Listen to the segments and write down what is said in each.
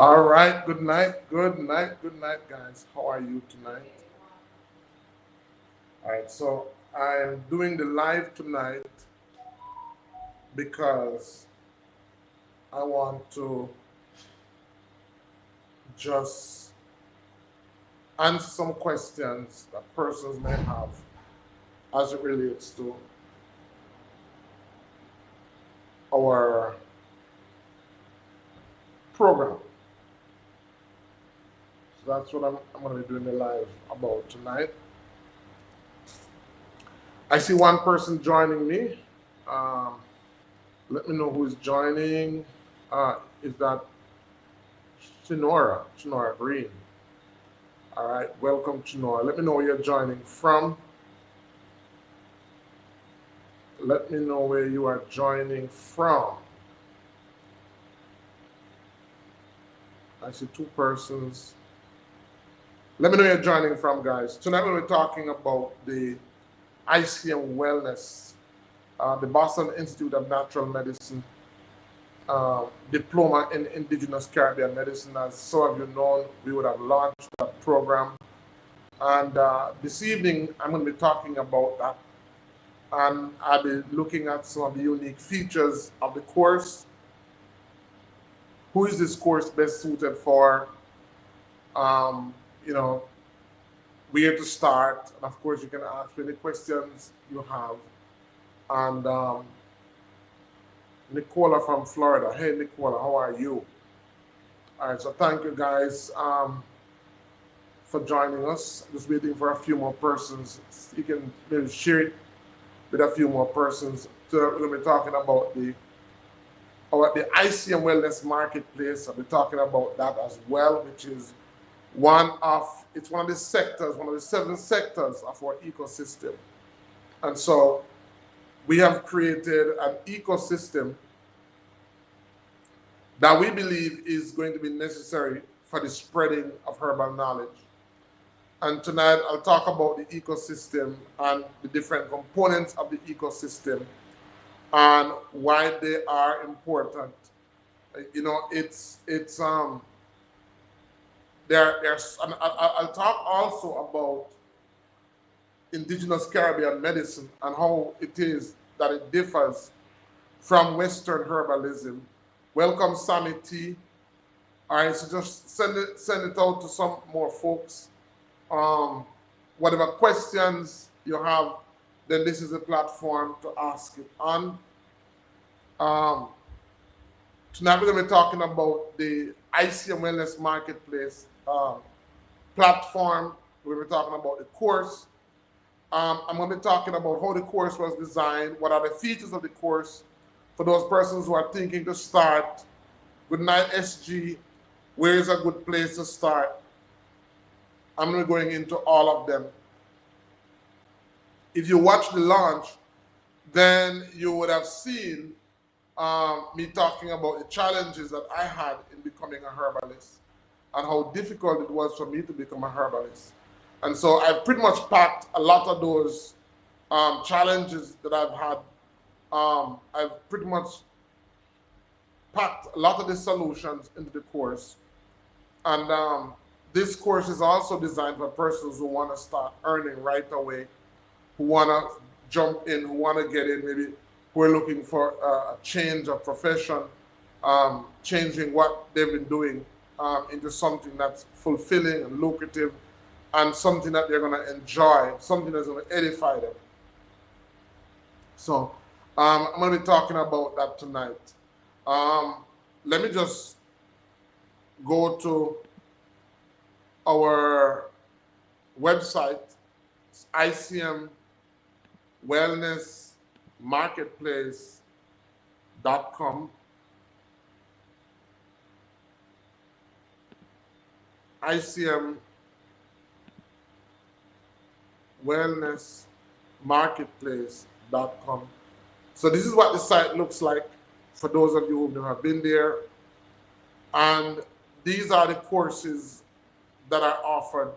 All right, good night, good night, guys. How are you tonight? All right, so I'm doing the live tonight because I want to just answer some questions that persons may have as it relates to our program. So that's what I'm going to be doing the live about tonight. I see one person joining me. Um, Let me know who's joining. Is that Chinora Green? All right, welcome, Chinora. Let me know where you're joining from. Let me know where you are joining from. I see two persons. Let me know where you're joining from, guys. Tonight we're talking about the ICM Wellness, the Boston Institute of Natural Medicine diploma in Indigenous Caribbean Medicine. As some of you know, we would have launched that program. And this evening, I'm going to be talking about that. And I'll be looking at some of the unique features of the course. Who is this course best suited for? Um, you know, where to start. And of course, you can ask any questions you have. And Nicola from Florida. Hey, Nicola, how are you? All right, so thank you guys for joining us. Just waiting for a few more persons. You can maybe share it with a few more persons. So we're going to be talking about the ICM Wellness Marketplace. I'll be talking about that as well, which is one of the sectors, one of the 7 sectors of our ecosystem. And so we have created an ecosystem that we believe is going to be necessary for the spreading of herbal knowledge. And tonight I'll talk about the ecosystem and the different components of the ecosystem and why they are important. You know, there's and I'll talk also about Indigenous Caribbean medicine and how it is that it differs from Western herbalism. Welcome, Sammy T. All right, so just send it out to some more folks. Whatever questions you have, then this is a platform to ask it on. Um, Tonight we're going to be talking about the ICM Wellness Marketplace platform. We're going to be talking about the course. I'm going to be talking about how the course was designed, what are the features of the course for those persons who are thinking to start. Good night, SG. Where is a good place to start? I'm going to be going into all of them. If you watch the launch, then you would have seen me talking about the challenges that I had in becoming a herbalist and how difficult it was for me to become a herbalist. And so I've pretty much packed a lot of those challenges that I've had. I've pretty much packed a lot of the solutions into the course. And this course is also designed for persons who want to start earning right away, who want to jump in, who want to get in, maybe who are looking for a change of profession, changing what they've been doing into something that's fulfilling and lucrative and something that they're going to enjoy, something that's going to edify them. So I'm going to be talking about that tonight. Let me just go to our website, ICM Wellness Marketplace.com. ICM Wellness Marketplace.com. So this is what the site looks like for those of you who've never been there. And these are the courses that are offered.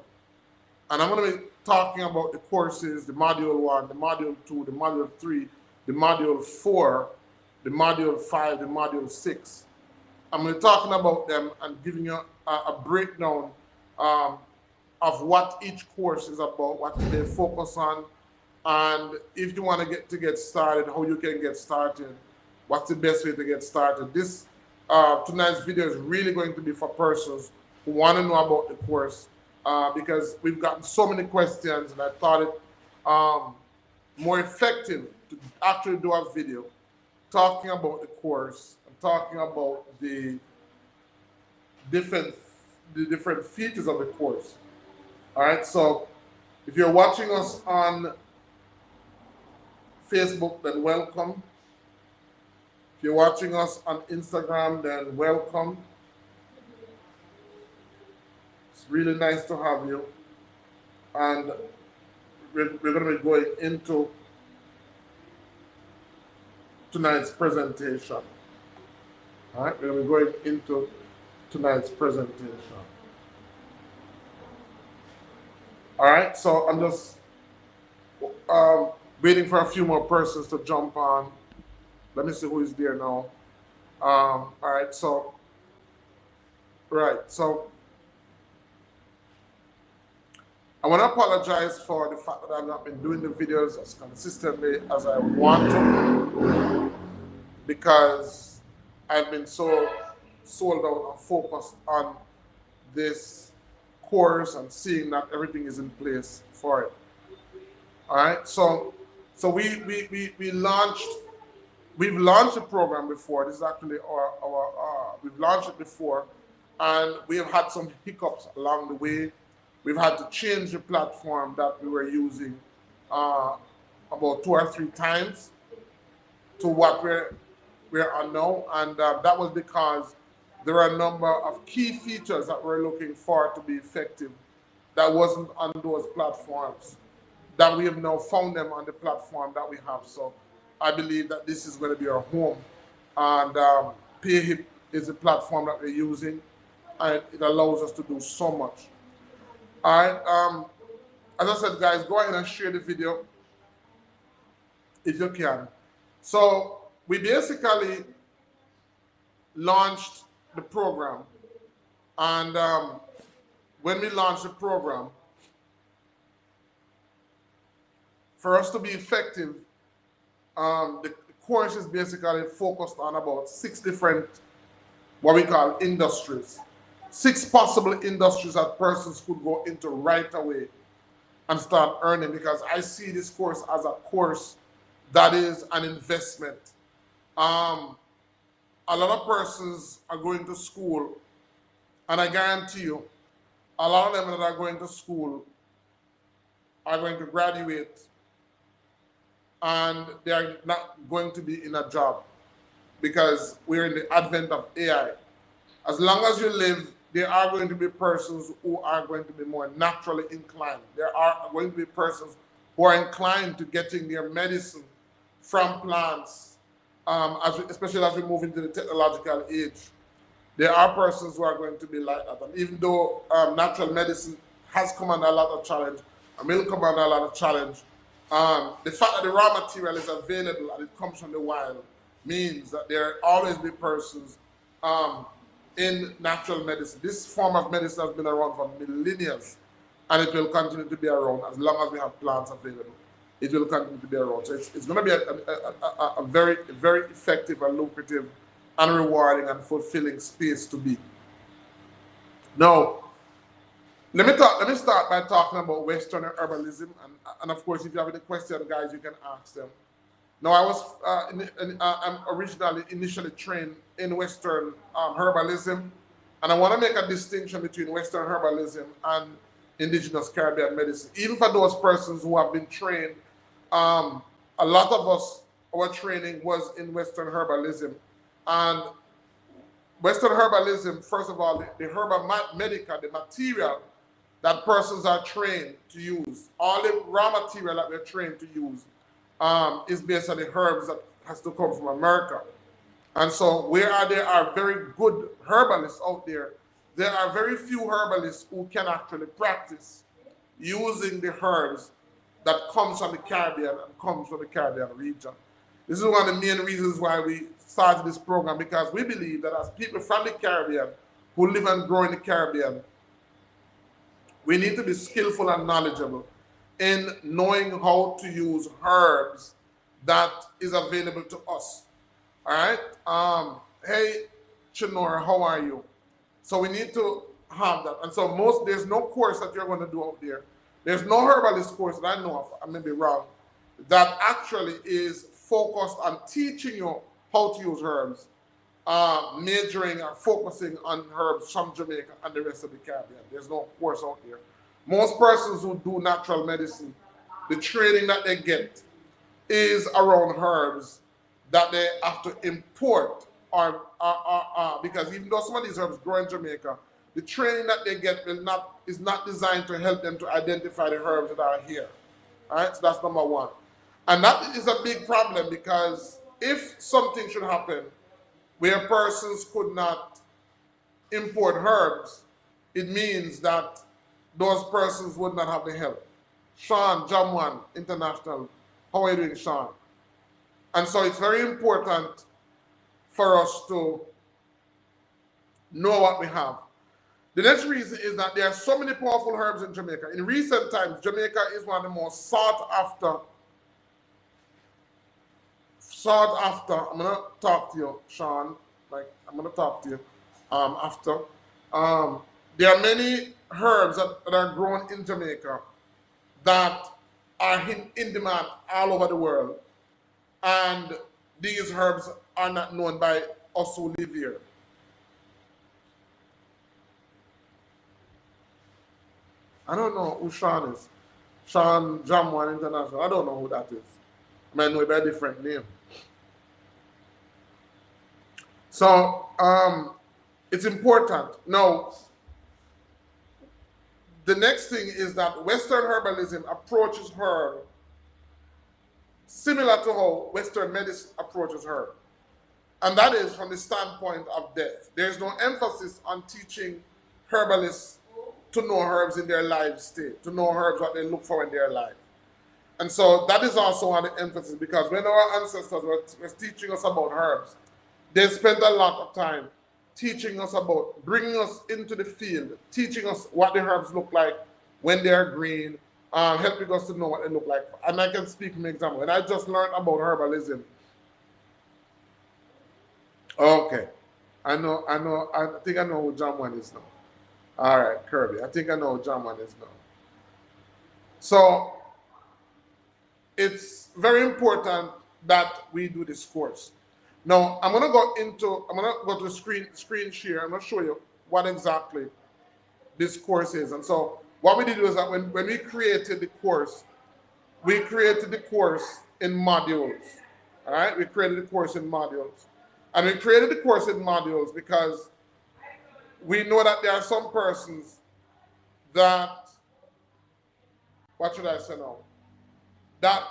And I'm going to be talking about the courses, the module 1, the module 2, the module 3, the module 4, the module 5, the module 6. I'm going to be talking about them and giving you a breakdown um, of what each course is about, what they focus on, and if you want to get started, how you can get started, what's the best way to get started. This tonight's video is really going to be for persons who want to know about the course because we've gotten so many questions, and I thought it more effective to actually do a video talking about the course and talking about different the different features of the course. All right, so if you're watching us on Facebook, then welcome. If you're watching us on Instagram, then welcome. It's really nice to have you. And we're going to be going into tonight's presentation. All right, we're going to be going into tonight's presentation. All right, so I'm just waiting for a few more persons to jump on. Let me see who is there now. All right, so I want to apologize for the fact that I've not been doing the videos as consistently as I want to, because I've been so sold out and focused on this course and seeing that everything is in place for it. All right, so we've launched the program before. This is actually we've launched it before, and we have had some hiccups along the way. We've had to change the platform that we were using about 2 or 3 times to what we're on now, and that was because there are a number of key features that we're looking for to be effective that wasn't on those platforms, that we have now found them on the platform that we have. So I believe that this is going to be our home, and PayHip is the platform that we're using, and it allows us to do so much. All right, as I said, guys, go ahead and share the video if you can. So we basically launched the program, and when we launched the program, for us to be effective, the course is basically focused on about 6 different, what we call industries. 6 possible industries that persons could go into right away and start earning, because I see this course as a course that is an investment. A lot of persons are going to school, and I guarantee you, a lot of them that are going to school are going to graduate, and they are not going to be in a job, because we're in the advent of AI. As long as you live, there are going to be persons who are going to be more naturally inclined. There are going to be persons who are inclined to getting their medicine from plants, especially as we move into the technological age. There are persons who are going to be like that. And even though natural medicine has come under a lot of challenge and will come under a lot of challenge, the fact that the raw material is available and it comes from the wild means that there will always be persons in natural medicine. This form of medicine has been around for millennia, and it will continue to be around as long as we have plants available. It will continue to be around. So it's going to be a very, very effective and lucrative and rewarding and fulfilling space to be. Now, let me start by talking about Western herbalism, and of course, if you have any questions, guys, you can ask them. Now, I'm initially trained in Western herbalism, and I want to make a distinction between Western herbalism and indigenous Caribbean medicine. Even for those persons who have been trained, a lot of us, our training was in Western herbalism. And Western herbalism, first of all, the herbal medica, the material that persons are trained to use, all the raw material that we're trained to use, is based on the herbs that has to come from America. And so there are very good herbalists out there, there are very few herbalists who can actually practice using the herbs that comes from the Caribbean and comes from the Caribbean region. This is one of the main reasons why we started this program, because we believe that as people from the Caribbean who live and grow in the Caribbean, we need to be skillful and knowledgeable in knowing how to use herbs that is available to us. All right. Hey, Chinor, how are you? So we need to have that. And so there's no course that you're going to do out there. There's no herbalist course that I know of, I may be wrong, that actually is focused on teaching you how to use herbs, majoring or focusing on herbs from Jamaica and the rest of the Caribbean. There's no course out there. Most persons who do natural medicine, the training that they get is around herbs that they have to import, because even though some of these herbs grow in Jamaica, the training that they get is not designed to help them to identify the herbs that are here. All right, so that's number one. And that is a big problem, because if something should happen where persons could not import herbs, it means that those persons would not have the help. Sean, Jamwan International, how are you doing, Sean? And so it's very important for us to know what we have. The next reason is that there are so many powerful herbs in Jamaica. In recent times, Jamaica is one of the most sought after. I'm gonna talk to you, Sean. I'm gonna talk to you after. There are many herbs that are grown in Jamaica that are in demand all over the world, and these herbs are not known by us who live here. I don't know who Sean is. Sean Jamwan International. I don't know who that is. I might know it by a different name. So it's important. Now, the next thing is that Western herbalism approaches herb similar to how Western medicine approaches herb. And that is from the standpoint of death. There's no emphasis on teaching herbalists to know herbs in their life state, to know herbs what they look for in their life. And so that is also one of the emphasis, because when our ancestors were teaching us about herbs, they spent a lot of time teaching us about, bringing us into the field, teaching us what the herbs look like when they're green, helping us to know what they look like. And I can speak from example. When I just learned about herbalism, okay, I think I know who John one is now. All right, Kirby, I think I know who John one is now. So it's very important that we do this course. Now, I'm gonna go to the screen share. I'm gonna show you what exactly this course is. And so what we did was that when we created the course, we created the course in modules. All right, we created the course in modules. And we created the course in modules because we know that there are some persons that, what should I say now, that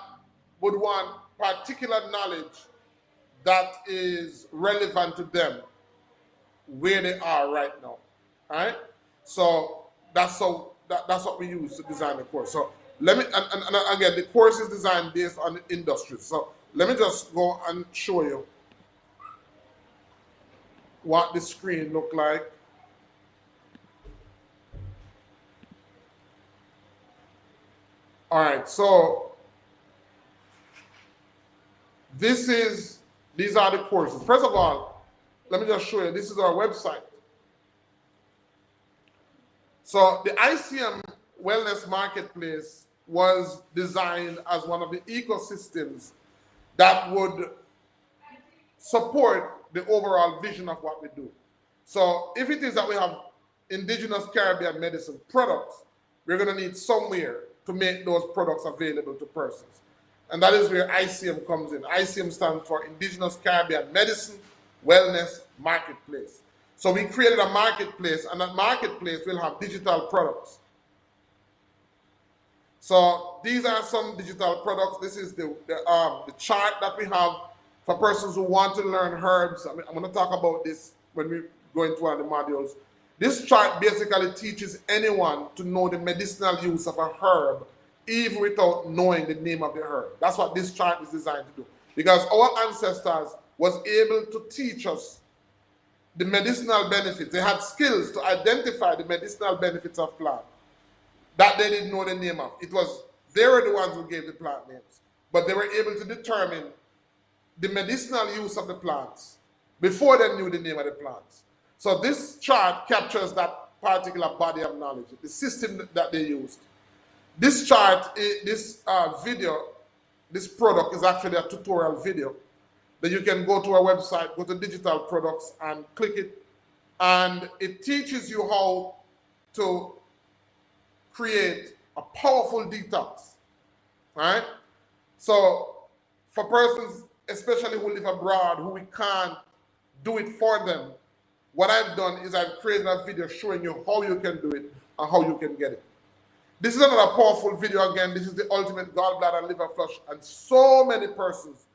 would want particular knowledge that is relevant to them where they are right now. All right? So that's what we use to design the course. So let me, and again, the course is designed based on the industry. So let me just go and show you what the screen look like. All right, so these are the courses. First of all, let me just show you, this is our website. So the ICM Wellness Marketplace was designed as one of the ecosystems that would support the overall vision of what we do. So if it is that we have indigenous Caribbean medicine products, we're going to need somewhere to make those products available to persons. And that is where ICM comes in. ICM stands for Indigenous Caribbean Medicine Wellness Marketplace. So we created a marketplace, and that marketplace will have digital products. So these are some digital products. This is the chart that we have for persons who want to learn herbs. I'm going to talk about this when we go into one of the modules. This chart basically teaches anyone to know the medicinal use of a herb, even without knowing the name of the herb. That's what this chart is designed to do. because our ancestors was able to teach us the medicinal benefits. They had skills to identify the medicinal benefits of plant that they didn't know the name of. It was, they were the ones who gave the plant names, but they were able to determine the medicinal use of the plants before they knew the name of the plants. So this chart captures that particular body of knowledge, the system that they used. This chart, this video, this product is actually a tutorial video that you can go to our website, go to digital products and click it, and it teaches you how to create a powerful detox, right? So for persons, especially who live abroad, who we can't do it for them, what I've done is I've created a video showing you how you can do it and how you can get it. This is another powerful video again. This is the ultimate gallbladder and liver flush, and so many persons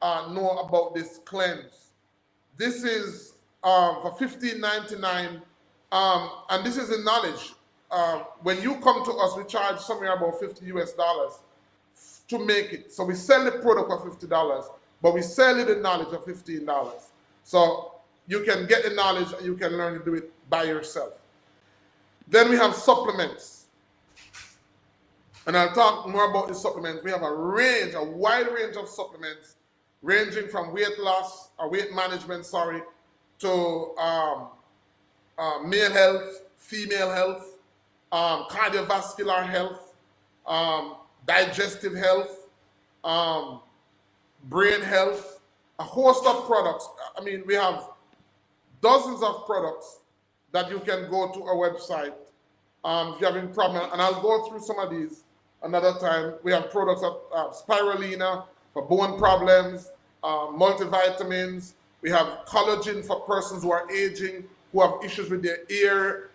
know about this cleanse. This is for $15.99, and this is the knowledge. When you come to us, we charge somewhere about $50 US to make it. So we sell the product for $50, but we sell you the knowledge of $15. So you can get the knowledge and you can learn to do it by yourself. Then we have supplements. And I'll talk more about the supplements. We have a wide range of supplements, ranging from weight loss, or weight management, sorry, to male health, female health, cardiovascular health, digestive health, brain health, a host of products. I mean, we have dozens of products that you can go to our website if you're having problem, and I'll go through some of these another time. We have products of spirulina for bone problems, multivitamins. We have collagen for persons who are aging, who have issues with their ear,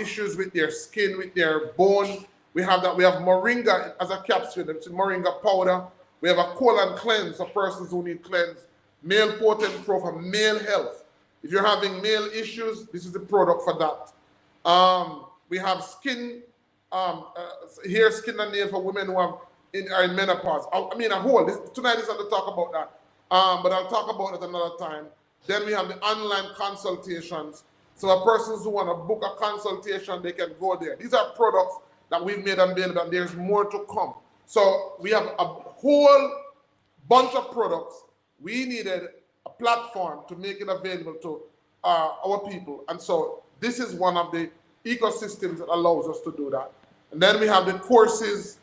issues with their skin, with their bone. We have that. We have moringa as a capsule, it's moringa powder. We have a colon cleanse for persons who need cleanse. Male potent pro for male health. If you're having male issues, this is the product for that. We have skin, hair, skin, and nail for women who are in menopause. I mean, tonight is not to talk about that, but I'll talk about it another time. Then we have the online consultations. So for persons who want to book a consultation, they can go there. These are products that we've made available, and there's more to come. So we have a whole bunch of products. We needed a platform to make it available to our people. And so this is one of the ecosystems that allows us to do that. And then we have the courses.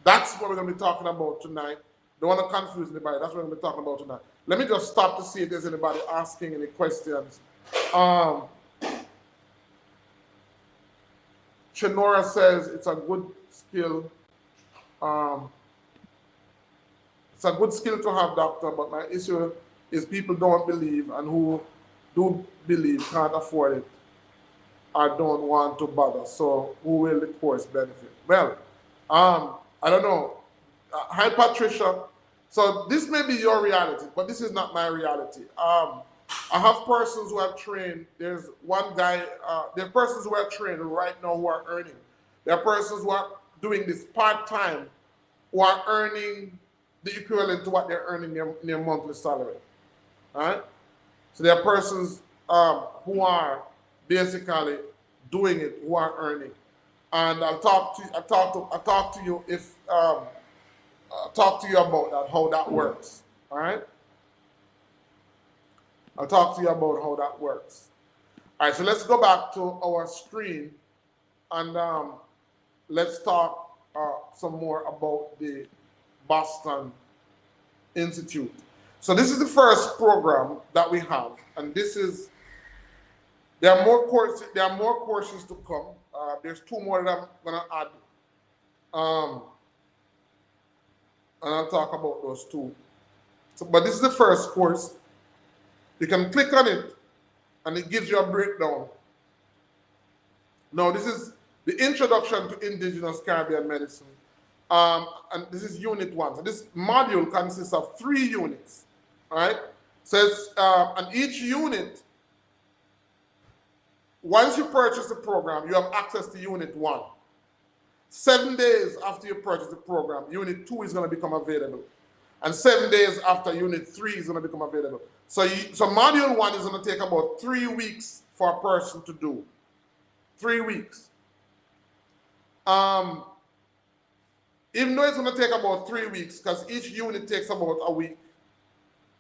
That's what we're going to be talking about tonight. Don't want to confuse anybody. That's what we're going to be talking about tonight. Let me just stop to see if there's anybody asking any questions. Chinora says it's a good skill. It's a good skill to have, doctor, but my issue is people don't believe, and who do believe can't afford it or don't want to bother. So who will the course benefit? Well, I don't know. Hi, Patricia. So this may be your reality, but this is not my reality. I have persons who have trained. There's one guy, there are persons who are trained right now who are earning. There are persons who are doing this part-time who are earning the equivalent to what they're earning in their monthly salary. All right? So there are persons who are basically doing it, who are earning. And I'll talk to you if talk to you about that, how that works. All right? I'll talk to you about how that works. All right, so let's go back to our screen and let's talk some more about the Boston Institute. So this is the first program that we have, and this is, there are more courses to come. There's two more that I'm going to add. And I'll talk about those two. So, but this is the first course. You can click on it and it gives you a breakdown. Now, this is the Introduction to Indigenous Caribbean Medicine. And this is Unit 1. So this module consists of 3 units. All right? So it's, and each unit, once you purchase the program, you have access to Unit 1. 7 days after you purchase the program, Unit 2 is going to become available. And 7 days after, Unit 3 is going to become available. So, so Module 1 is going to take about 3 weeks for a person to do. 3 weeks. Even though it's going to take about 3 weeks, because each unit takes about a week,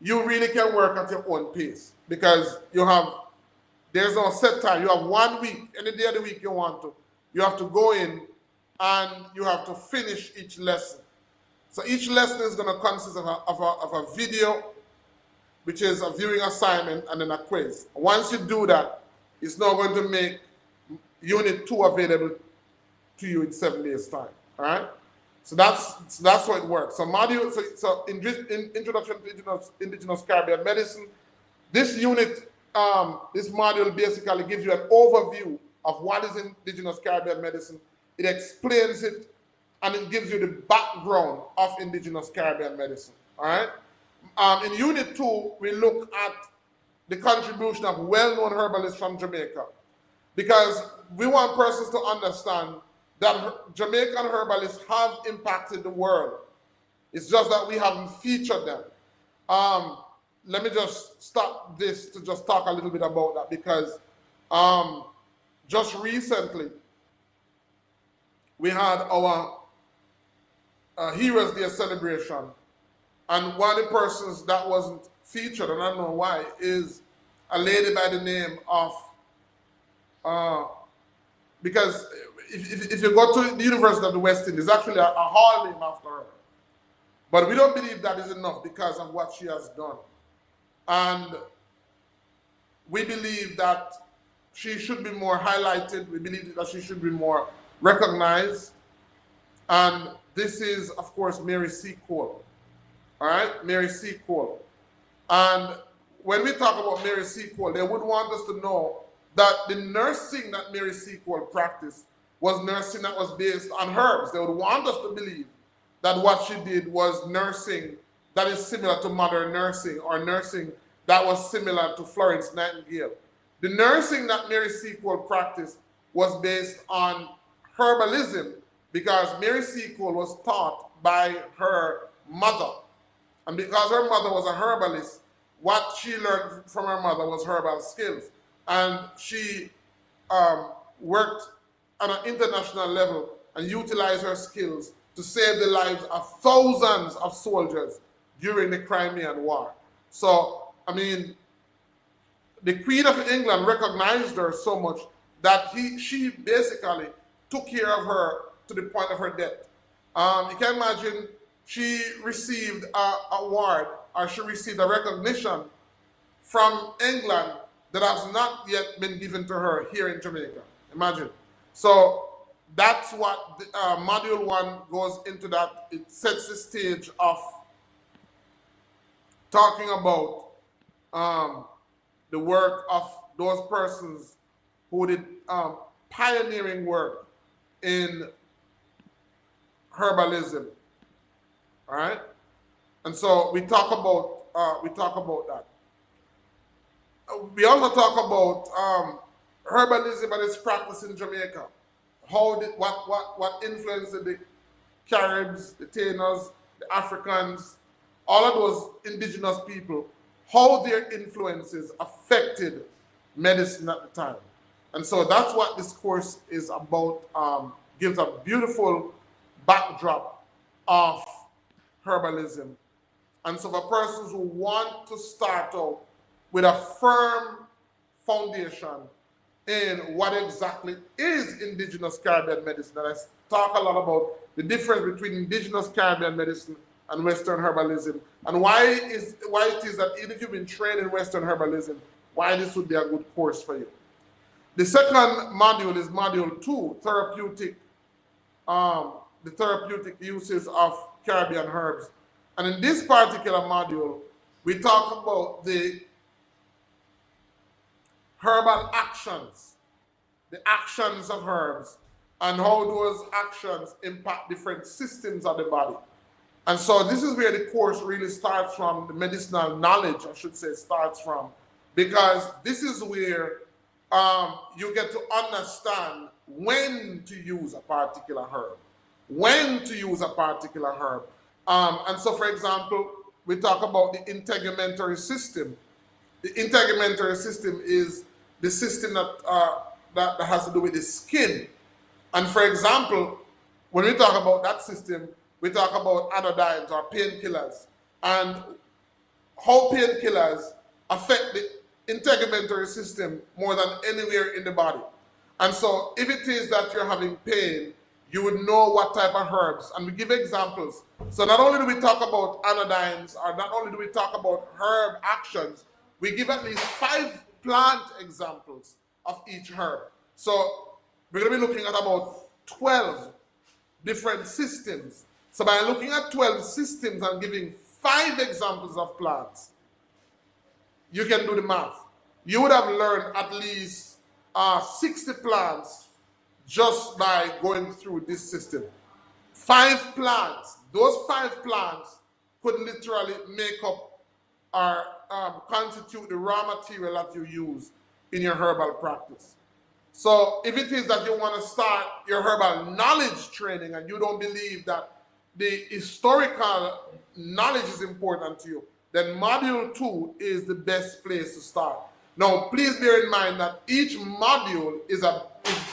you really can work at your own pace, because there's no set time. You have 1 week, any day of the week you want to. You have to go in and you have to finish each lesson. So each lesson is going to consist of a video, which is a viewing assignment, and then a quiz. Once you do that, it's now going to make Unit 2 available to you in 7 days' time. All right? So that's how it works. So Introduction to Indigenous Caribbean Medicine. This unit, this module basically gives you an overview of what is Indigenous Caribbean medicine. It explains it, and it gives you the background of Indigenous Caribbean medicine. All right. In Unit 2, we look at the contribution of well-known herbalists from Jamaica, because we want persons to understand that Jamaican herbalists have impacted the world. It's just that we haven't featured them. Let me just stop this to just talk a little bit about that, because just recently we had our Heroes Day celebration, and one of the persons that wasn't featured, and I don't know why, is a lady by the name of, because if you go to the University of the West Indies, there's actually a hall named after her. But we don't believe that is enough because of what she has done. And we believe that she should be more highlighted. We believe that she should be more recognized. And this is, of course, Mary C. Cole. All right? Mary C. Cole. And when we talk about Mary C. Cole, they would want us to know that the nursing that Mary C. Cole practiced was nursing that was based on herbs. They would want us to believe that what she did was nursing that is similar to modern nursing, or nursing that was similar to Florence Nightingale. The nursing that Mary C. Cole practiced was based on herbalism, because Mary C. Cole was taught by her mother. And because her mother was a herbalist, what she learned from her mother was herbal skills. And she worked on an international level and utilized her skills to save the lives of thousands of soldiers during the Crimean War. So, I mean, the Queen of England recognized her so much that she basically took care of her to the point of her death. You can imagine, she received an award, or she received a recognition from England that has not yet been given to her here in Jamaica. Imagine. So that's what Module 1 goes into that. It sets the stage of talking about the work of those persons who did pioneering work in herbalism. All right? And so we talk about that. We also talk about herbalism and its practice in Jamaica. What influenced the Caribs, the Tainos, the Africans, all of those indigenous people, how their influences affected medicine at the time. And so that's what this course is about, gives a beautiful backdrop of herbalism. And so for persons who want to start out with a firm foundation in what exactly is Indigenous Caribbean medicine, and I talk a lot about the difference between Indigenous Caribbean medicine and Western herbalism, and why it is that even if you've been trained in Western herbalism, why this would be a good course for you. The second module is Module 2, the therapeutic uses of Caribbean herbs. And in this particular module, we talk about the herbal actions, the actions of herbs, and how those actions impact different systems of the body. And so this is where the course really starts from, the medicinal knowledge, I should say, starts from, because this is where you get to understand when to use a particular herb, when to use a particular herb, And so, for example, we talk about the integumentary system. The integumentary system is the system that has to do with the skin. And for example, when we talk about that system, we talk about anodynes or painkillers, and how painkillers affect the integumentary system more than anywhere in the body. And so if it is that you're having pain, you would know what type of herbs. And we give examples. So not only do we talk about anodynes, or not only do we talk about herb actions, we give at least 5 plant examples of each herb. So we're going to be looking at about 12 different systems. So by looking at 12 systems and giving 5 examples of plants, you can do the math. You would have learned at least 60 plants just by going through this system. 5 plants. Those 5 plants could literally make up or constitute the raw material that you use in your herbal practice. So if it is that you want to start your herbal knowledge training and you don't believe that the historical knowledge is important to you, then module 2 is the best place to start. Now, please bear in mind that each module is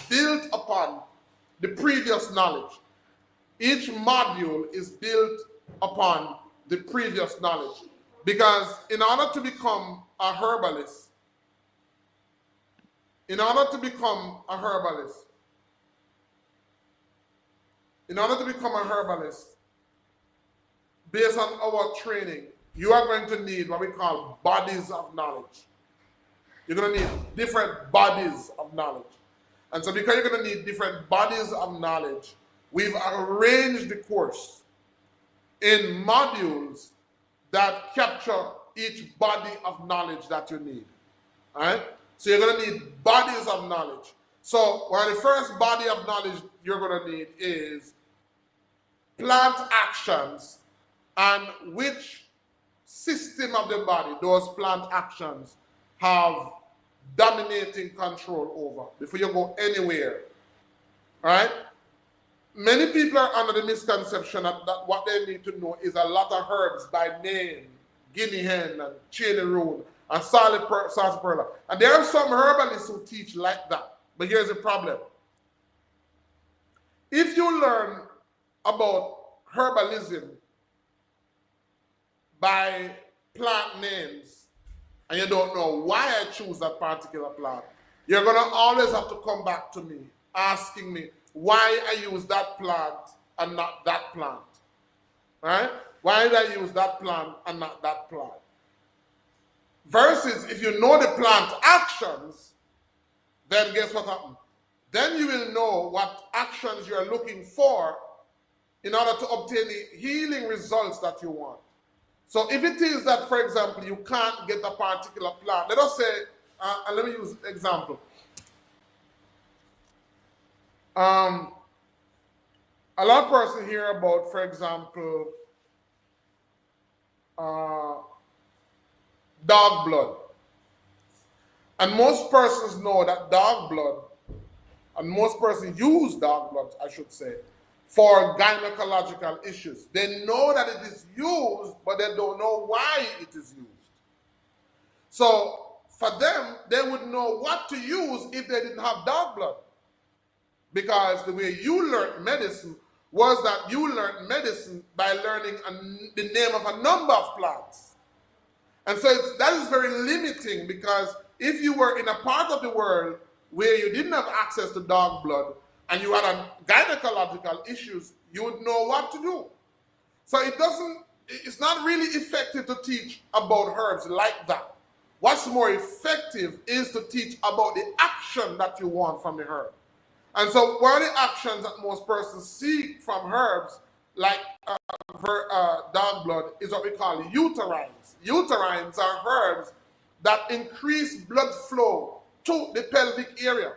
built upon the previous knowledge. Each module is built upon the previous knowledge. Because in order to become a herbalist, in order to become a herbalist, based on our training, you are going to need what we call bodies of knowledge. You're going to need different bodies of knowledge. And so because you're going to need different bodies of knowledge, we've arranged the course in modules that capture each body of knowledge that you need. All right? So you're going to need bodies of knowledge. So the first body of knowledge you're going to need is plant actions and which system of the body those plant actions have dominating control over before you go anywhere. All right? Many people are under the misconception that what they need to know is a lot of herbs by name, guinea hen and chain root and sarsaparilla. And there are some herbalists who teach like that. But here's the problem. If you learn about herbalism by plant names and you don't know why I choose that particular plant, you're going to always have to come back to me asking me why I use that plant and not that plant. Right? Why did I use that plant and not that plant? Versus if you know the plant actions, then guess what happens? Then you will know what actions you're looking for in order to obtain the healing results that you want. So if it is that, for example, you can't get a particular plant, let us say, and let me use an example. A lot of persons hear about, for example, dog blood. And most persons know that dog blood, and most persons use dog blood, I should say, for gynecological issues. They know that it is used, but they don't know why it is used. So for them, they would know what to use if they didn't have dog blood. Because the way you learned medicine was that you learned medicine by learning the name of a number of plants. And so that is very limiting, because if you were in a part of the world where you didn't have access to dog blood and you had gynecological issues, you would know what to do. So it's not really effective to teach about herbs like that. What's more effective is to teach about the action that you want from the herb. And so one of the actions that most persons seek from herbs, like dog blood, is what we call uterines. Uterines are herbs that increase blood flow to the pelvic area.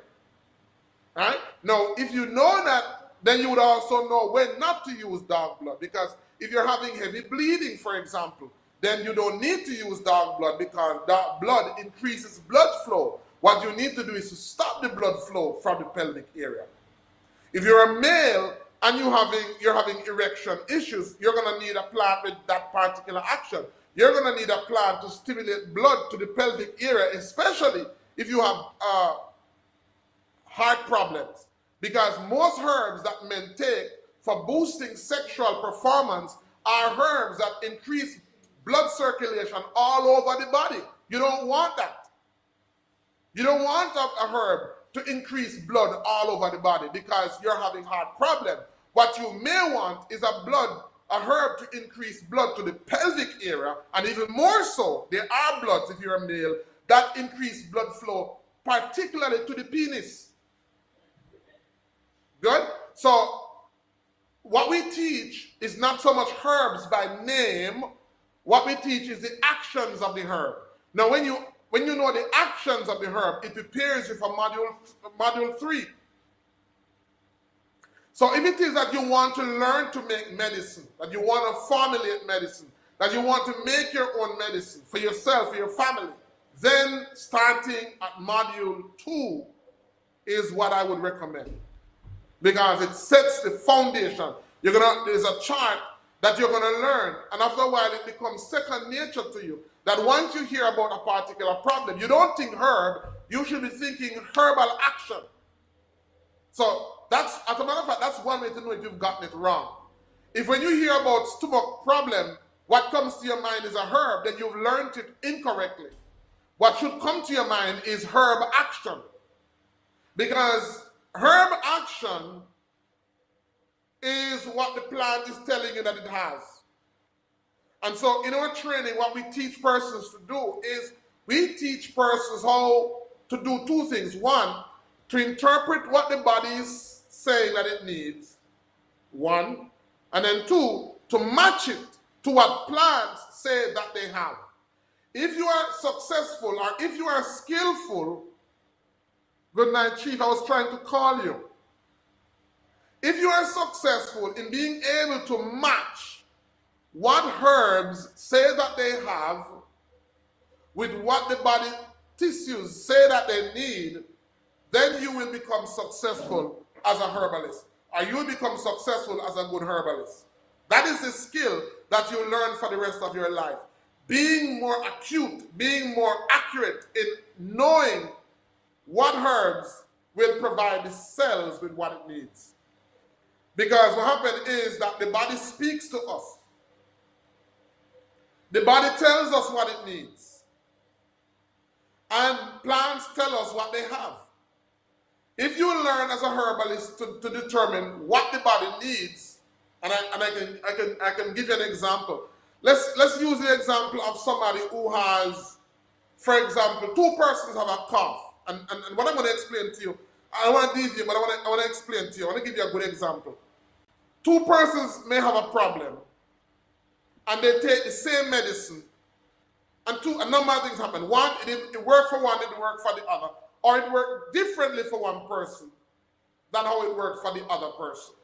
Right? Now, if you know that, then you would also know when not to use dog blood, because if you're having heavy bleeding, for example, then you don't need to use dog blood, because dog blood increases blood flow. What you need to do is to stop the blood flow from the pelvic area. If you're a male and you're having erection issues, you're going to need a plant with that particular action. You're going to need a plant to stimulate blood to the pelvic area, especially if you have heart problems. Because most herbs that men take for boosting sexual performance are herbs that increase blood circulation all over the body. You don't want that. You don't want a herb to increase blood all over the body because you're having heart problem. What you may want is a herb to increase blood to the pelvic area, and even more so, there are bloods, if you're a male, that increase blood flow, particularly to the penis. Good? So, what we teach is not so much herbs by name. What we teach is the actions of the herb. Now, when you know the actions of the herb, it prepares you for module 3. So if it is that you want to learn to make medicine, that you want to formulate medicine, that you want to make your own medicine for yourself, for your family, then starting at module 2 is what I would recommend. Because it sets the foundation. There's a chart that you're going to learn, and after a while it becomes second nature to you. That once you hear about a particular problem, you don't think herb, you should be thinking herbal action. So that's, as a matter of fact, that's one way to know if you've gotten it wrong. If when you hear about stomach problem, what comes to your mind is a herb, then you've learned it incorrectly. What should come to your mind is herb action. Because herb action is what the plant is telling you that it has. And so in our training, what we teach persons to do is we teach persons how to do 2 things. 1, to interpret what the body is saying that it needs. 1. And then 2, to match it to what plants say that they have. If you are successful or if you are skillful, good night, Chief, I was trying to call you. If you are successful in being able to match what herbs say that they have with what the body tissues say that they need, then you will become successful as a herbalist, or you will become successful as a good herbalist. That is the skill that you learn for the rest of your life. Being more acute, being more accurate in knowing what herbs will provide the cells with what it needs. Because what happens is that the body speaks to us. The body tells us what it needs. And plants tell us what they have. If you learn as a herbalist to determine what the body needs, and I can give you an example. Let's use the example of somebody who has, for example, 2 persons have a cough. And what I'm going to explain to you, I don't want to deviate, but I want to explain to you. I want to give you a good example. 2 persons may have a problem, and they take the same medicine, and a number of things happen. 1, it worked for one, it didn't work for the other, or it worked differently for one person than how it worked for the other person.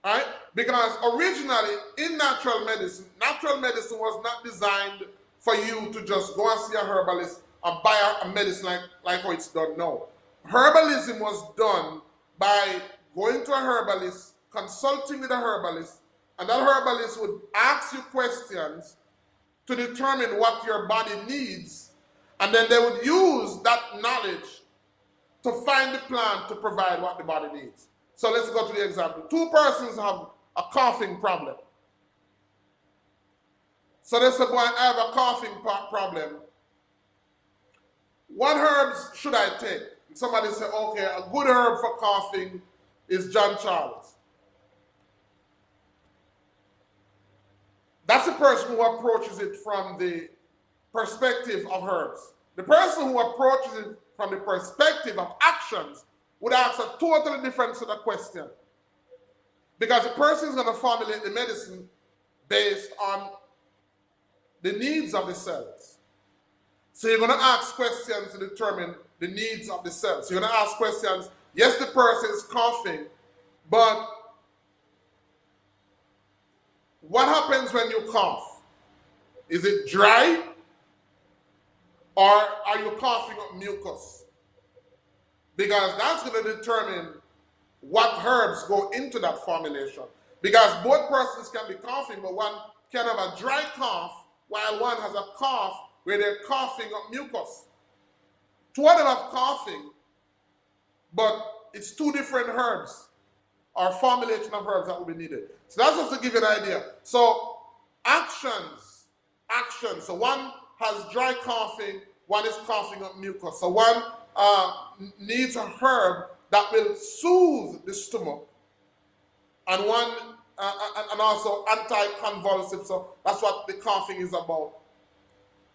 All right? Because originally, in natural medicine was not designed for you to just go and see a herbalist and buy a medicine like how it's done now. Herbalism was done by going to a herbalist, consulting with a herbalist, and that herbalist would ask you questions to determine what your body needs, and then they would use that knowledge to find the plant to provide what the body needs. So let's go to the example. 2 persons have a coughing problem. So they say, boy, I have a coughing problem. What herbs should I take? And somebody say, okay, a good herb for coughing is John Charles. That's the person who approaches it from the perspective of herbs. The person who approaches it from the perspective of actions would ask a totally different set of questions. Because the person is going to formulate the medicine based on the needs of the cells. So you're going to ask questions to determine the needs of the cells. You're going to ask questions, yes, the person is coughing, but what happens when you cough? Is it dry? Or are you coughing up mucus? Because that's going to determine what herbs go into that formulation. Because both persons can be coughing, but one can have a dry cough while one has a cough where they're coughing up mucus. Two of them have coughing, but it's two different herbs or formulation of herbs that will be needed. So that's just to give you an idea. So actions. So one has dry coughing, one is coughing up mucus. So one needs a herb that will soothe the stomach, and one and also anti-convulsive. So that's what the coughing is about.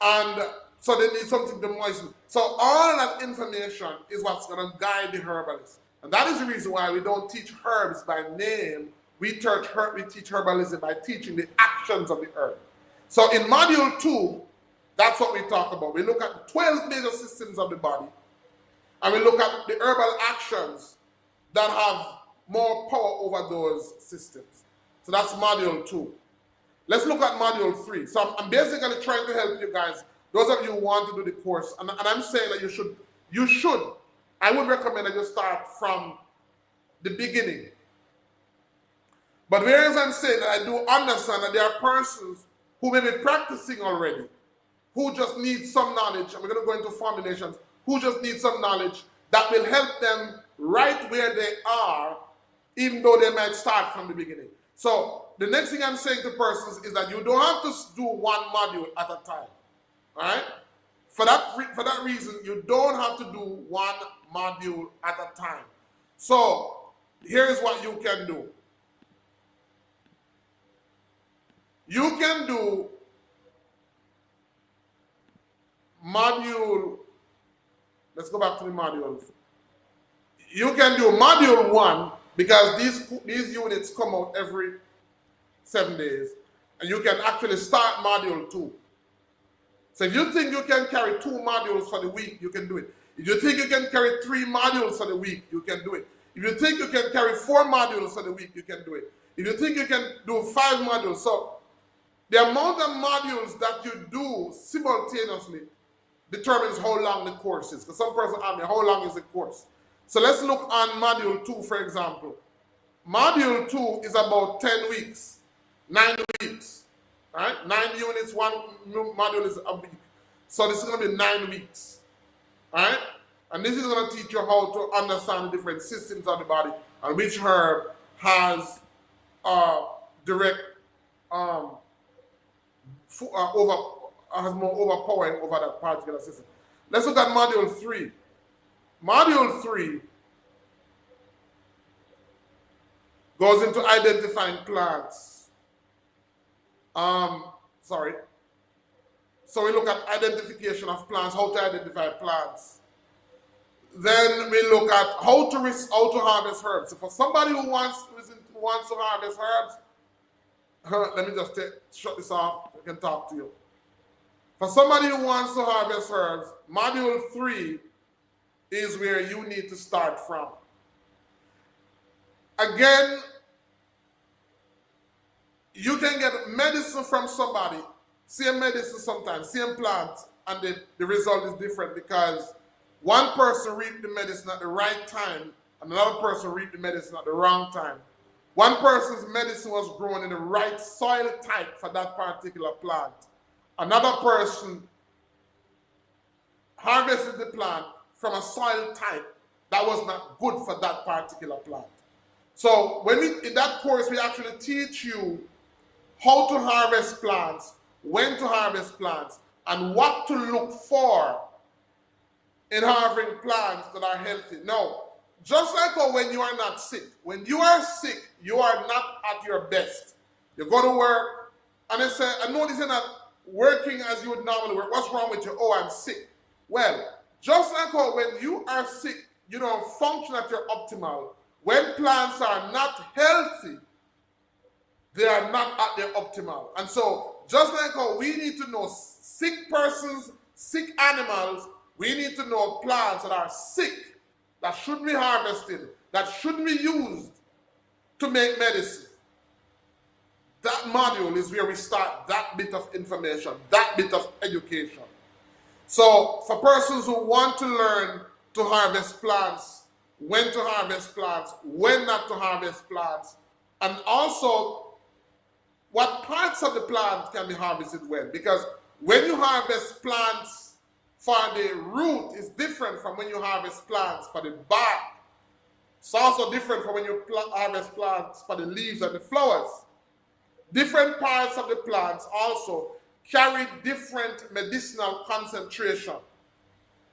And so they need something to moisten. So all that information is what's going to guide the herbalist. And that is the reason why we don't teach herbs by name. We teach herbalism by teaching the actions of the herb. So in module 2, that's what we talk about. We look at the 12 major systems of the body, and we look at the herbal actions that have more power over those systems. So that's module 2. Let's look at module 3. So I'm basically trying to help you guys, those of you who want to do the course, and I'm saying that you should. I would recommend that you start from the beginning. But whereas I'm saying that I do understand that there are persons who may be practicing already, who just need some knowledge, and we're going to go into formulations, who just need some knowledge that will help them right where they are, even though they might start from the beginning. So the next thing I'm saying to persons is that you don't have to do one module at a time. All right? For that reason, you don't have to do one module at a time. So here's what you can do. You can do module, let's go back to the modules. You can do module 1 because these units come out every 7 days, and you can actually start module 2. So if you think you can carry 2 modules for the week, you can do it. If you think you can carry 3 modules for the week, you can do it. If you think you can carry 4 modules for the week, you can do it. If you think you can do 5 modules, so the amount of modules that you do simultaneously determines how long the course is. Because some person asked me, how long is the course? So let's look on module 2, for example. Module 2 is about 10 weeks, 9 weeks. All right? 9 units, 1 module is a week. So this is going to be 9 weeks. All right? And this is going to teach you how to understand the different systems of the body and which herb has direct has more overpowering over that particular system. Let's look at module 3. Module 3 goes into identifying plants. So we look at identification of plants, how to identify plants. Then we look at how to harvest herbs. So for somebody who wants to harvest herbs, let me just shut this off. I can talk to you. For somebody who wants to harvest herbs, module 3 is where you need to start from. Again, you can get medicine from somebody, same medicine sometimes, same plant, and the result is different because one person reaped the medicine at the right time and another person reaped the medicine at the wrong time. One person's medicine was grown in the right soil type for that particular plant. Another person harvested the plant from a soil type that was not good for that particular plant. So in that course, we actually teach you how to harvest plants, when to harvest plants, and what to look for in harvesting plants that are healthy. Now, just like when you are not sick, when you are sick, you are not at your best. You go to work, and they say, I notice you're not working as you would normally work. What's wrong with you? Oh, I'm sick. Well, just like when you are sick, you don't function at your optimal. When plants are not healthy, they are not at their optimal. And so, just like how we need to know sick persons, sick animals, we need to know plants that are sick, that shouldn't be harvested, that shouldn't be used to make medicine. That module is where we start that bit of information, that bit of education. So for persons who want to learn to harvest plants when to harvest plants, when not to harvest plants, and also what parts of the plant can be harvested when. Because when you harvest plants for the root is different from when you harvest plants for the bark. It's also different from when you harvest plants for the leaves and the flowers. Different parts of the plants also carry different medicinal concentration.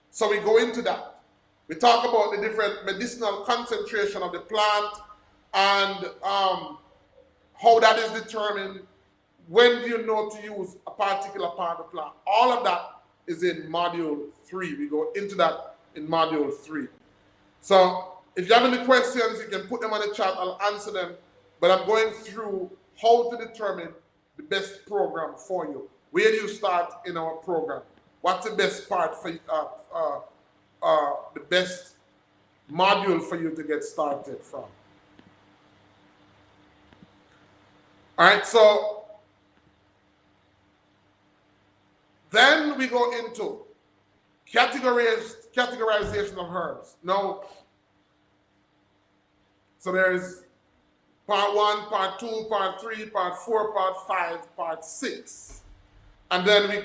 So we go into that. We talk about the different medicinal concentration of the plant and how that is determined, when do you know to use a particular part of the plant. All of that is in Module 3. We go into that in Module 3. So if you have any questions, you can put them on the chat. I'll answer them. But I'm going through how to determine the best program for you. Where do you start in our program? What's the best part for you, the best module for you to get started from? All right, so then we go into categorization of herbs. Now, so there's part 1, part 2, part 3, part 4, part 5, part 6. And then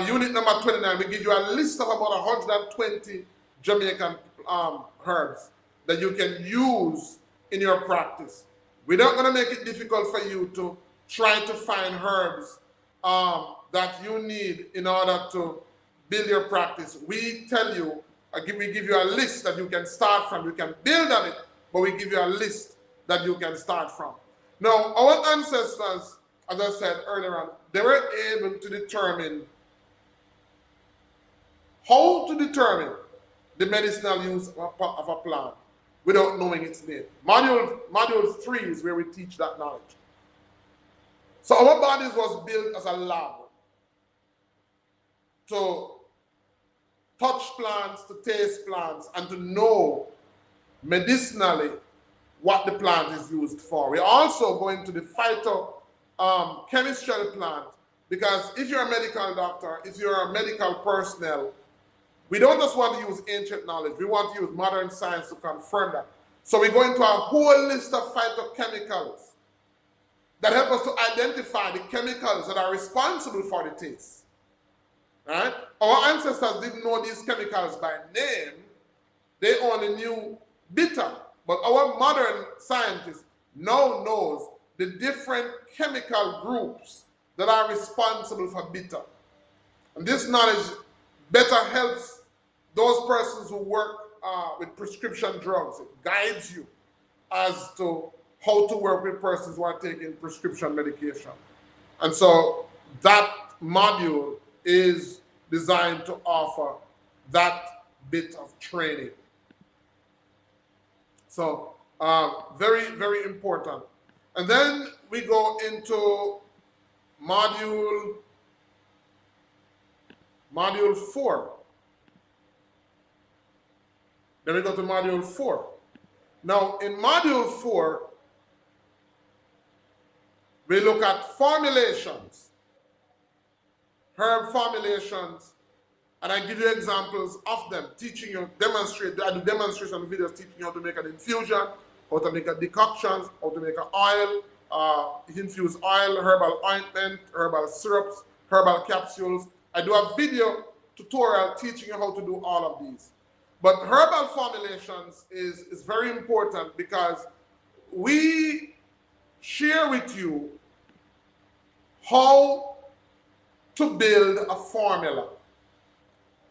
unit number 29, we give you a list of about 120 Jamaican herbs that you can use in your practice. We're not going to make it difficult for you to try to find herbs that you need in order to build your practice. We tell you, we give you a list that you can start from. You can build on it, but we give you a list that you can start from. Now, our ancestors, as I said earlier on, they were able to determine how to determine the medicinal use of a plant without knowing its name. Module 3 is where we teach that knowledge. So our bodies was built as a lab to touch plants, to taste plants, and to know medicinally what the plant is used for. We also go into the chemistry of the plant, because if you're a medical doctor, if you're a medical personnel, we don't just want to use ancient knowledge. We want to use modern science to confirm that. So we go into a whole list of phytochemicals that help us to identify the chemicals that are responsible for the taste. Right? Our ancestors didn't know these chemicals by name. They only knew bitter. But our modern scientists now knows the different chemical groups that are responsible for bitter. And this knowledge better helps those persons who work with prescription drugs. It guides you as to how to work with persons who are taking prescription medication. And so that module is designed to offer that bit of training. So very, very important. And then we go into module 4. Then we go to module 4. Now, in module 4, we look at formulations, herb formulations, and I give you examples of them, teaching you, I do demonstration videos teaching you how to make an infusion, how to make a decoction, how to make an oil, infused oil, herbal ointment, herbal syrups, herbal capsules. I do a video tutorial teaching you how to do all of these. But herbal formulations is very important because we share with you how to build a formula.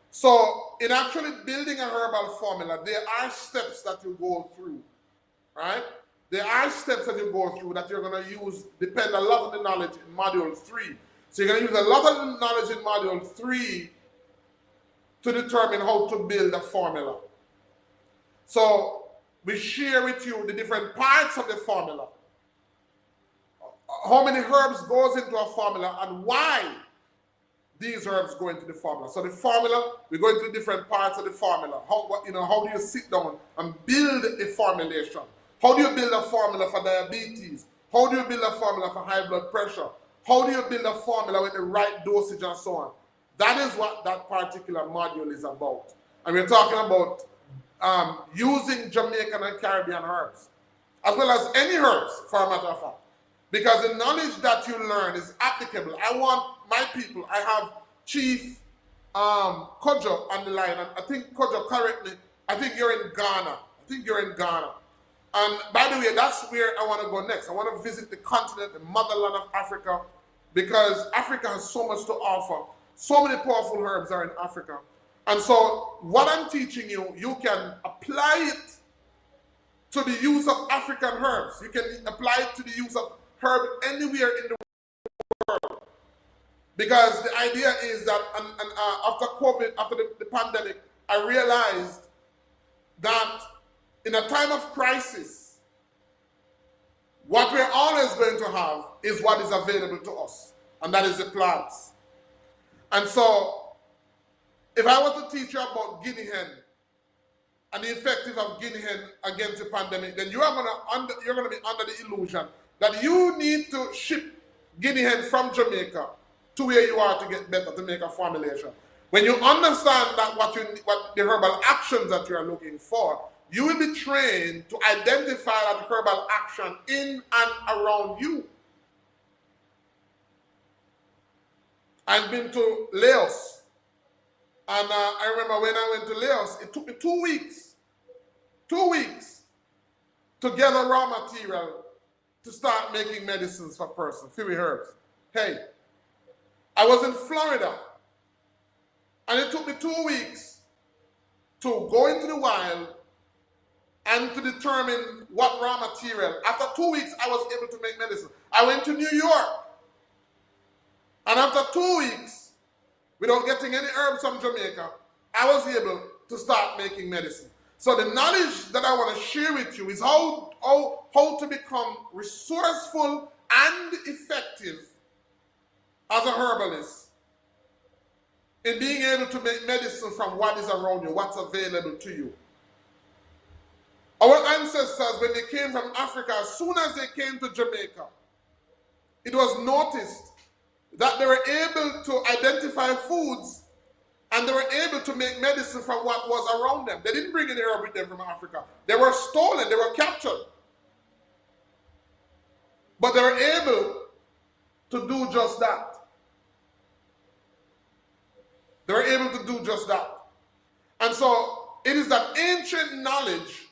So in actually building a herbal formula, there are steps that you go through, right? There are steps that you go through that you're going to use, depend a lot on the knowledge in module 3. So you're going to use a lot of the knowledge in module 3 to determine how to build a formula. So we share with you the different parts of the formula. How many herbs goes into a formula and why these herbs go into the formula. So the formula, we go into different parts of the formula. How do you sit down and build a formulation? How do you build a formula for diabetes? How do you build a formula for high blood pressure? How do you build a formula with the right dosage and so on? That is what that particular module is about. And we're talking about using Jamaican and Caribbean herbs, as well as any herbs, for a matter of fact. Because the knowledge that you learn is applicable. I want my people, I have Chief Kojo on the line, and I think, Kojo, correct me, I think you're in Ghana. I think you're in Ghana. And by the way, that's where I want to go next. I want to visit the continent, the motherland of Africa, because Africa has so much to offer. So many powerful herbs are in Africa. And so what I'm teaching you, you can apply it to the use of African herbs. You can apply it to the use of herb anywhere in the world. Because the idea is that after COVID, after the pandemic, I realized that in a time of crisis, what we're always going to have is what is available to us, and that is the plants. And so, if I were to teach you about guinea hen and the effective of guinea hen against the pandemic, then you're going to be under the illusion that you need to ship guinea hen from Jamaica to where you are to get better, to make a formulation. When you understand that what the herbal actions that you are looking for, you will be trained to identify that herbal action in and around you. I've been to Laos, and I remember when I went to Laos, it took me 2 weeks to gather raw material to start making medicines for persons, few herbs. Hey, I was in Florida, and it took me 2 weeks to go into the wild and to determine what raw material. After 2 weeks, I was able to make medicine. I went to New York, and after 2 weeks, without getting any herbs from Jamaica, I was able to start making medicine. So the knowledge that I want to share with you is how to become resourceful and effective as a herbalist in being able to make medicine from what is around you, what's available to you. Our ancestors, when they came from Africa, as soon as they came to Jamaica, it was noticed that they were able to identify foods and they were able to make medicine from what was around them. They didn't bring any herb with them from Africa. They were stolen, they were captured. But they were able to do just that. They were able to do just that. And so it is that ancient knowledge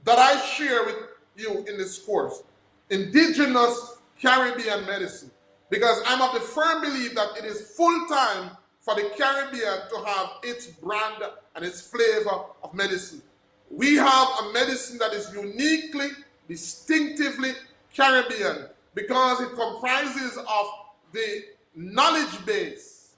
that I share with you in this course, indigenous Caribbean medicine, because I'm of the firm belief that it is full time for the Caribbean to have its brand and its flavor of medicine. We have a medicine that is uniquely, distinctively Caribbean because it comprises of the knowledge base.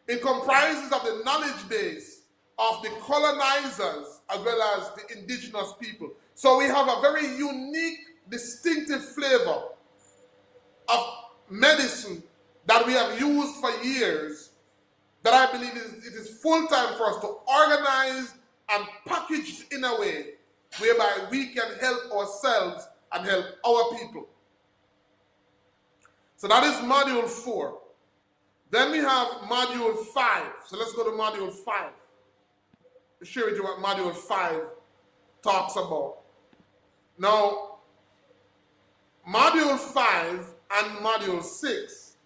It comprises of the knowledge base of the colonizers as well as the indigenous people. So we have a very unique, distinctive flavor of medicine that we have used for years that I believe it is full time for us to organize and package in a way whereby we can help ourselves and help our people. So that is module 4. Then we have module 5. So let's go to module 5. I'll share with you what module 5 talks about. Now, module 5 and module 6,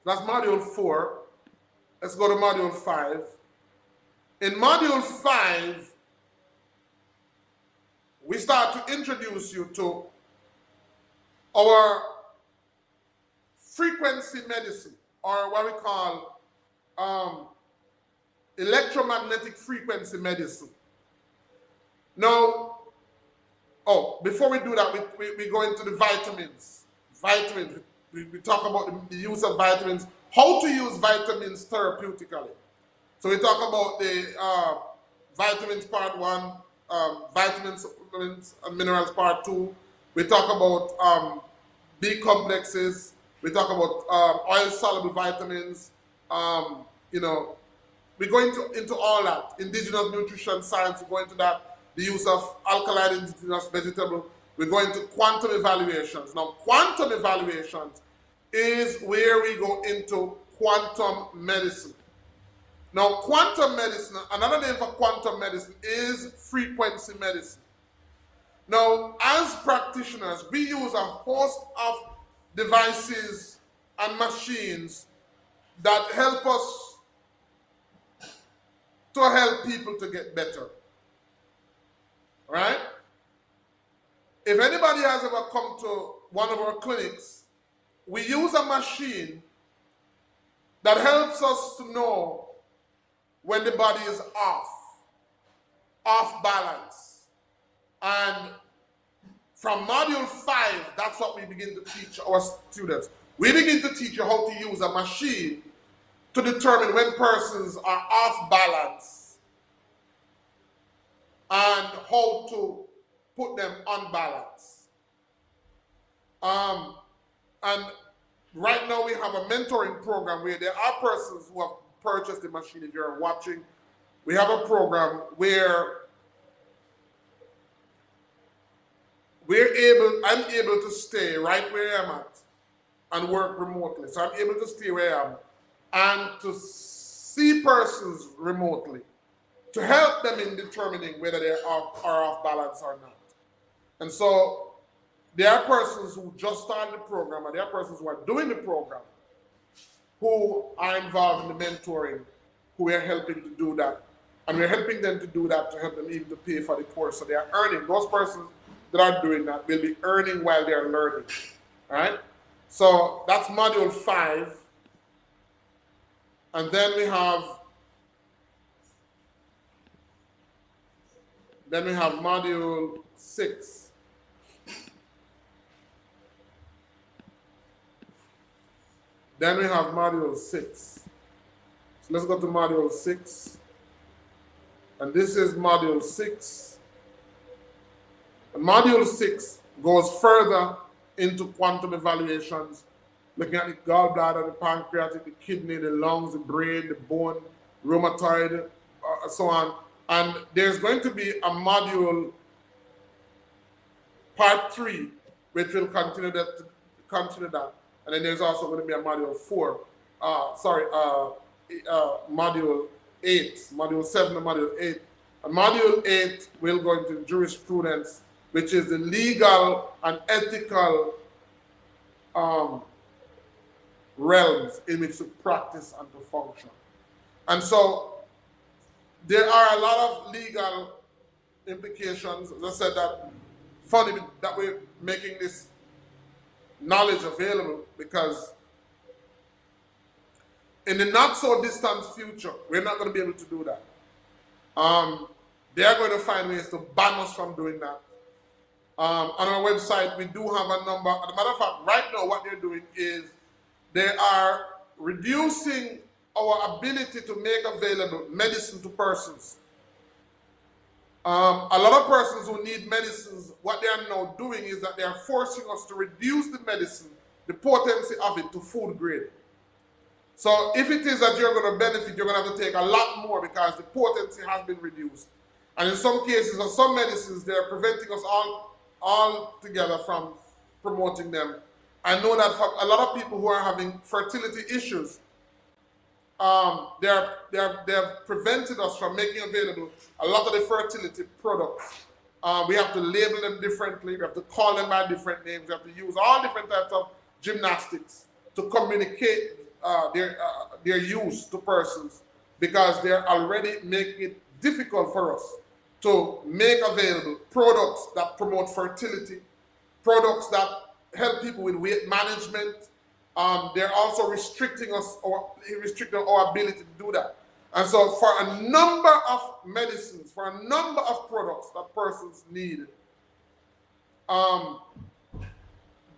that's module 4. Let's go to module 5. In module 5, we start to introduce you to our frequency medicine, or what we call electromagnetic frequency medicine. Now, before we do that, we go into the vitamins. Vitamins. We talk about the use of vitamins, how to use vitamins therapeutically. So we talk about the vitamins part 1, vitamins, supplements, and minerals part 2. We talk about B complexes. We talk about oil-soluble vitamins. We go into all that. Indigenous nutrition science, we go into that. The use of alkaline indigenous vegetable. We go into quantum evaluations. Now, quantum evaluations is where we go into quantum medicine. Now, quantum medicine, another name for quantum medicine is frequency medicine. Now, as practitioners, we use a host of devices and machines that help us to help people to get better. Right? If anybody has ever come to one of our clinics, we use a machine that helps us to know when the body is off balance. And from module 5, that's what we begin to teach our students. We begin to teach you how to use a machine to determine when persons are off balance and how to put them on balance. And right now we have a mentoring program where there are persons who have purchased the machine. If you're watching, we have a program where I'm able to stay right where I'm at and work remotely. So I'm able to stay where I am and to see persons remotely to help them in determining whether they are off balance or not. And so there are persons who just started the program, and there are persons who are doing the program who are involved in the mentoring, who we are helping to do that. And we're helping them to do that to help them even to pay for the course. So they are earning. Those persons that are doing that will be earning while they are learning. All right? So that's module 5. And then we have module 6. Then we have module 6. So let's go to module 6. And this is module 6. And module 6 goes further into quantum evaluations, looking at the gallbladder, the pancreatic, the kidney, the lungs, the brain, the bone, rheumatoid, so on. And there's going to be a module, part 3, which will continue that. And then there's also going to be a module 4. Module 8. Module 7 and module 8. And module 8 will go into jurisprudence, which is the legal and ethical realms in which to practice and to function. And so there are a lot of legal implications. As I said, that funny that we're making this knowledge available, because in the not so distant future, we're not going to be able to do that. They are going to find ways to ban us from doing that. On our website, we do have a number. As a matter of fact, right now what they're doing is they are reducing our ability to make available medicine to persons. A lot of persons who need medicines, what they are now doing is that they are forcing us to reduce the medicine, the potency of it, to food grade. So if it is that you're going to benefit, you're going to have to take a lot more because the potency has been reduced. And in some cases, on some medicines, they're preventing us all together from promoting them. I know that for a lot of people who are having fertility issues, they have prevented us from making available a lot of the fertility products. We have to label them differently. We have to call them by different names. We have to use all different types of gymnastics to communicate their use to persons, because they're already making it difficult for us to make available products that promote fertility, products that help people with weight management. They're also restricting our ability to do that. And so for a number of medicines, for a number of products that persons need,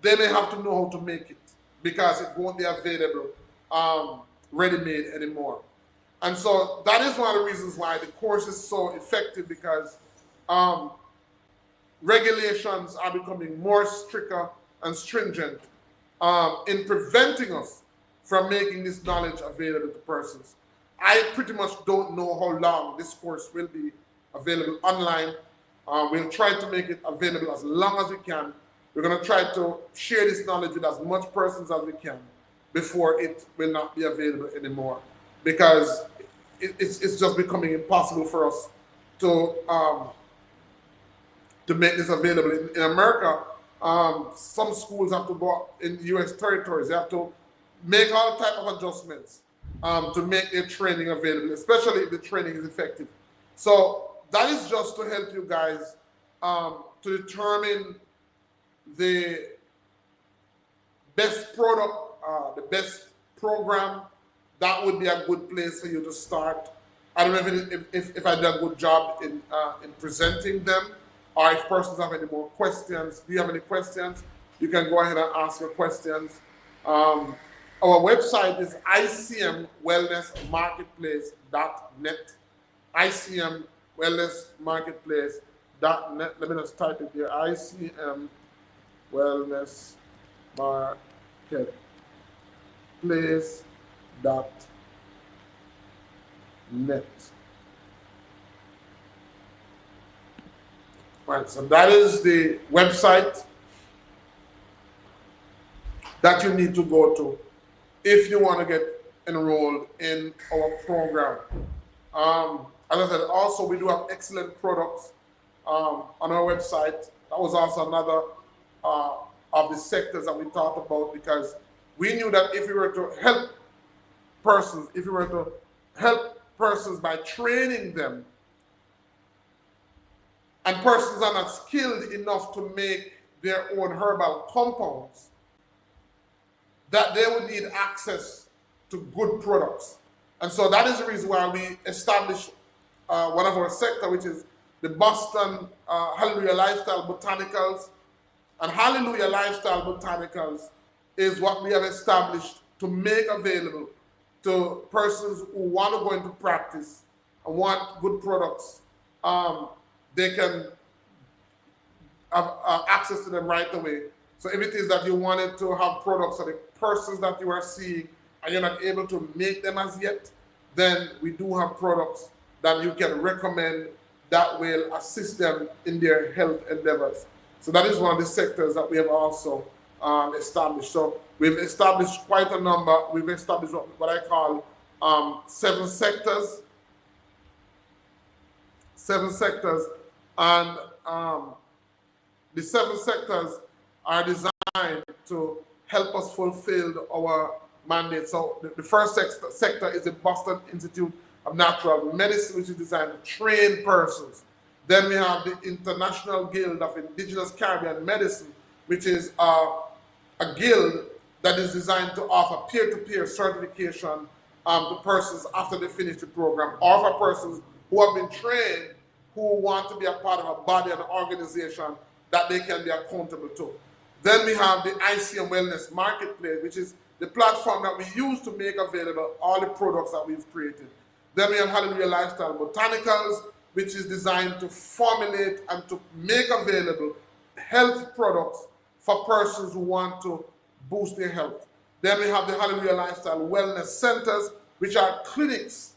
they may have to know how to make it, because it won't be available ready-made anymore. And so that is one of the reasons why the course is so effective, because regulations are becoming more stricter and stringent in preventing us from making this knowledge available to persons. I pretty much don't know how long this course will be available online. We'll try to make it available as long as we can. We're going to try to share this knowledge with as much persons as we can before it will not be available anymore. Because it's just becoming impossible for us to make this available. In America, some schools have to go up in U.S. territories. They have to make all type of adjustments to make their training available, especially if the training is effective. So that is just to help you guys to determine the best product, the best program. That would be a good place for you to start. I don't know if I did a good job in presenting them, or if persons have any more questions. Do you have any questions? You can go ahead and ask your questions. Our website is icmwellnessmarketplace.net. icmwellnessmarketplace.net. Let me just type it here. icmwellnessmarketplace.net. Right, so that is the website that you need to go to if you want to get enrolled in our program. As I said, also we do have excellent products on our website. That was also another of the sectors that we talked about, because we knew that if we were to help persons, by training them, and persons are not skilled enough to make their own herbal compounds, that they would need access to good products. And so that is the reason why we established one of our sector, which is the Boston Hallelujah Lifestyle Botanicals. And Hallelujah Lifestyle Botanicals is what we have established to make available to persons who want to go into practice and want good products. They can have access to them right away. So if it is that you wanted to have products for the persons that you are seeing and you're not able to make them as yet, then we do have products that you can recommend that will assist them in their health endeavors. So that is one of the sectors that we have also established. So we've established quite a number. We've established what I call 7 sectors. 7 sectors. And the 7 sectors are designed to help us fulfill our mandate. So the first sector is the Boston Institute of Natural Medicine, which is designed to train persons. Then we have the International Guild of Indigenous Caribbean Medicine, which is a guild that is designed to offer peer-to-peer certification to persons after they finish the program, or for persons who have been trained who want to be a part of a body and organization that they can be accountable to. Then we have the ICM Wellness Marketplace, which is the platform that we use to make available all the products that we've created. Then we have Hallelujah Lifestyle Botanicals, which is designed to formulate and to make available health products for persons who want to boost their health. Then we have the Hallelujah Lifestyle Wellness Centers, which are clinics.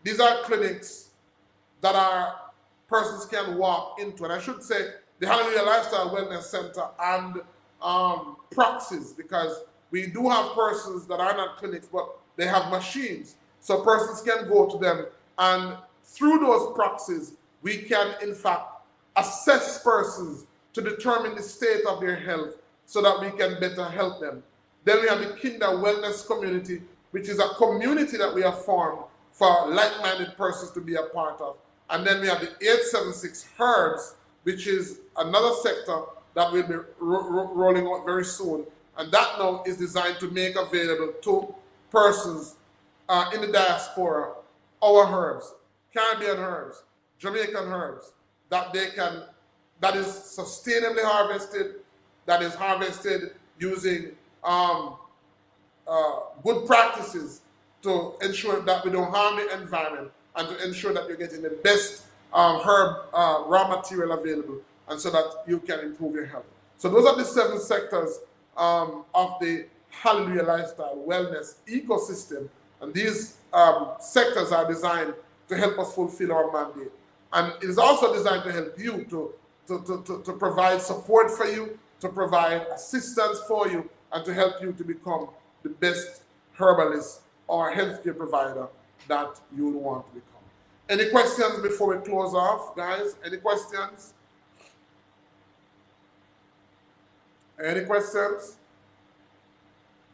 These are clinics that our persons can walk into. And I should say the Hallelujah Lifestyle Wellness Center and proxies, because we do have persons that are not clinics, but they have machines. So persons can go to them, and through those proxies, we can in fact assess persons to determine the state of their health so that we can better help them. Then we have the Kinder Wellness Community, which is a community that we have formed for like-minded persons to be a part of. And then we have the 876 Herbs, which is another sector that will be rolling out very soon. And that now is designed to make available to persons in the diaspora our herbs, Caribbean herbs, Jamaican herbs, that is sustainably harvested, that is harvested using good practices to ensure that we don't harm the environment, and to ensure that you're getting the best herb raw material available, and so that you can improve your health. So those are the 7 sectors of the Hallelujah Lifestyle Wellness ecosystem, and these sectors are designed to help us fulfill our mandate. And it is also designed to help you to provide support for you, to provide assistance for you, and to help you to become the best herbalist or healthcare provider that you would want to become. Any questions before we close off, guys? Any questions? Any questions?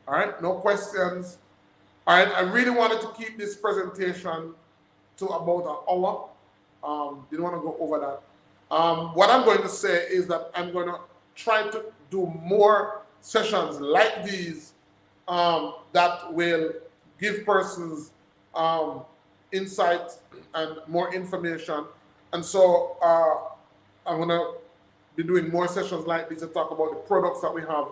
All right, no questions. All right, I really wanted to keep this presentation to about an hour. Didn't want to go over that. What I'm going to say is that I'm going to try to do more sessions like these that will give persons insight and more information. And so I'm going to be doing more sessions like this to talk about the products that we have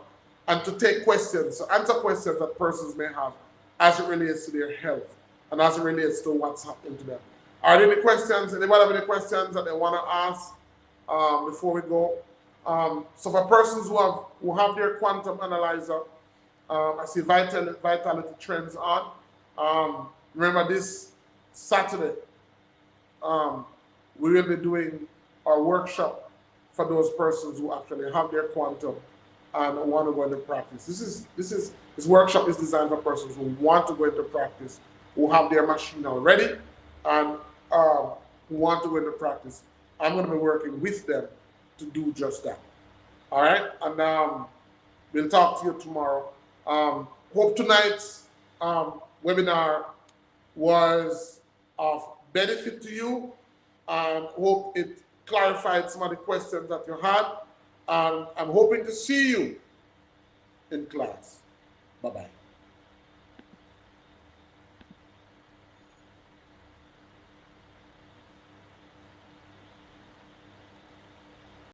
and to take questions, so answer questions that persons may have as it relates to their health and as it relates to what's happening to them. Are there any questions? Anybody have any questions that they want to ask before we go? So for persons who have their quantum analyzer, I see vitality trends on. Remember this Saturday, we will be doing our workshop for those persons who actually have their quantum and want to go into practice. This workshop is designed for persons who want to go into practice, who have their machine already, and who want to go into practice. I'm going to be working with them to do just that. All right, and we'll talk to you tomorrow. Hope tonight's webinar was of benefit to you, and hope it clarified some of the questions that you had. And I'm hoping to see you in class. Bye-bye.